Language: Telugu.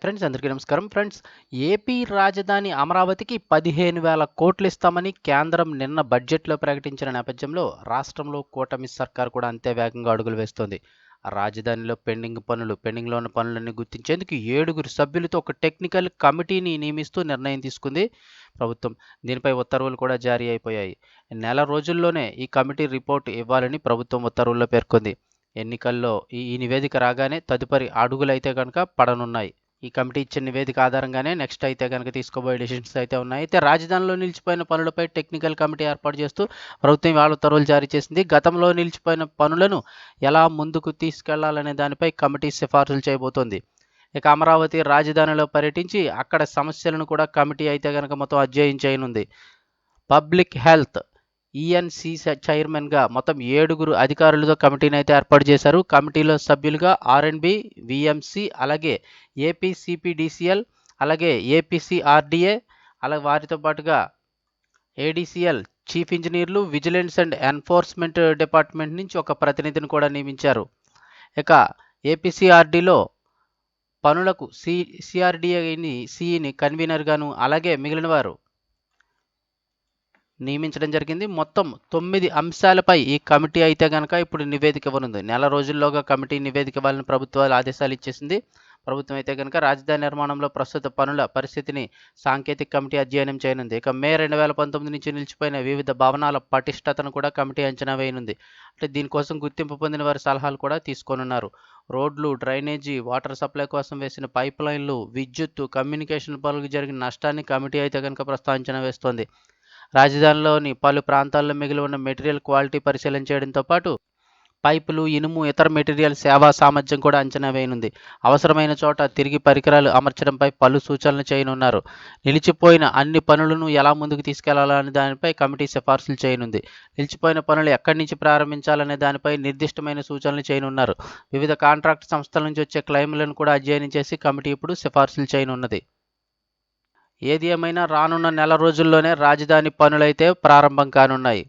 ఫ్రెండ్స్ అందరికీ నమస్కారం. ఫ్రెండ్స్, ఏపీ రాజధాని అమరావతికి 15,000 కోట్లు ఇస్తామని కేంద్రం నిన్న బడ్జెట్‌లో ప్రకటించిన నేపథ్యంలో రాష్ట్రంలో కూటమి సర్కార్ కూడా అంతే వేగంగా అడుగులు వేస్తోంది. రాజధానిలో పెండింగ్‌లో ఉన్న పనులన్నీ గుర్తించేందుకు 7 సభ్యులతో ఒక టెక్నికల్ కమిటీని నియమిస్తూ నిర్ణయం తీసుకుంది ప్రభుత్వం. దీనిపై ఉత్తర్వులు కూడా జారీ అయిపోయాయి. నెల రోజుల్లోనే ఈ కమిటీ రిపోర్ట్ ఇవ్వాలని ప్రభుత్వం ఉత్తర్వుల్లో పేర్కొంది. ఎన్నికల్లో ఈ ఈ నివేదిక రాగానే తదుపరి అడుగులైతే గనుక పడనున్నాయి. ఈ కమిటీ ఇచ్చిన నివేదిక ఆధారంగానే నెక్స్ట్ అయితే గనుక తీసుకోబోయే డెసిషన్స్ అయితే ఉన్నాయి. అయితే రాజధానిలో నిలిచిపోయిన పనులపై టెక్నికల్ కమిటీ ఏర్పాటు చేస్తూ ప్రభుత్వం ఇవాళ ఉత్తర్వులు జారీ చేసింది. గతంలో నిలిచిపోయిన పనులను ఎలా ముందుకు తీసుకెళ్లాలనే దానిపై కమిటీ సిఫార్సులు చేయబోతోంది. ఇక అమరావతి రాజధానిలో పర్యటించి అక్కడ సమస్యలను కూడా కమిటీ అయితే గనుక మొత్తం అధ్యయనం చేయనుంది. పబ్లిక్ హెల్త్ ఈఎన్సీ చైర్మన్గా మొత్తం 7 అధికారులతో కమిటీని అయితే ఏర్పాటు చేశారు. కమిటీలో సభ్యులుగా ఆర్ఎండ్బి, విఎంసి, అలాగే ఏపీసీపీడీసీఎల్, అలాగే ఏపీసీఆర్డీఏ, అలాగే వారితో పాటుగా ఏడీసీఎల్ చీఫ్ ఇంజనీర్లు, విజిలెన్స్ అండ్ ఎన్ఫోర్స్మెంట్ డిపార్ట్మెంట్ నుంచి ఒక ప్రతినిధిని కూడా నియమించారు. ఇక ఏపీసీఆర్డీలో పనులకు సిఆర్డీఏని సిఈని కన్వీనర్గాను, అలాగే మిగిలిన వారు నియమించడం జరిగింది. మొత్తం 9 అంశాలపై ఈ కమిటీ అయితే గనక ఇప్పుడు నివేదిక ఇవ్వనుంది. నెల రోజుల్లోగా కమిటీ నివేదిక ఇవ్వాలని ప్రభుత్వాలు ఆదేశాలు ఇచ్చేసింది. ప్రభుత్వం అయితే గనక రాజధాని నిర్మాణంలో ప్రస్తుత పనుల పరిస్థితిని సాంకేతిక కమిటీ అధ్యయనం చేయనుంది. ఇక మే 2019 నుంచి నిలిచిపోయిన వివిధ భవనాల పటిష్టతను కూడా కమిటీ అంచనా వేయనుంది. అంటే దీనికోసం గుర్తింపు పొందిన వారి సలహాలు కూడా తీసుకోనున్నారు. రోడ్లు, డ్రైనేజీ, వాటర్ సప్లై కోసం వేసిన పైప్ లైన్లు, విద్యుత్తు, కమ్యూనికేషన్ పనులకు జరిగిన నష్టాన్ని కమిటీ అయితే కనుక ప్రస్తుతం అంచనా వేస్తోంది. రాజధానిలోని పలు ప్రాంతాల్లో మిగిలి ఉన్న మెటీరియల్ క్వాలిటీ పరిశీలన చేయడంతో పాటు పైపులు, ఇనుము, ఇతర మెటీరియల్ సేవా సామర్థ్యం కూడా అంచనా వేయనుంది. అవసరమైన చోట తిరిగి పరికరాలు అమర్చడంపై పలు సూచనలు చేయనున్నారు. నిలిచిపోయిన అన్ని పనులను ఎలా ముందుకు తీసుకెళ్లాలనే దానిపై కమిటీ సిఫార్సులు చేయనుంది. నిలిచిపోయిన పనులు ఎక్కడి నుంచి ప్రారంభించాలనే దానిపై నిర్దిష్టమైన సూచనలు చేయనున్నారు. వివిధ కాంట్రాక్ట్ సంస్థల నుంచి వచ్చే క్లెయిమ్లను కూడా అధ్యయనం చేసి కమిటీ ఇప్పుడు సిఫార్సులు చేయనున్నది. ఏది ఏమైనా రానున్న నెల రోజుల్లోనే రాజధాని పనులైతే ప్రారంభం కానున్నాయి.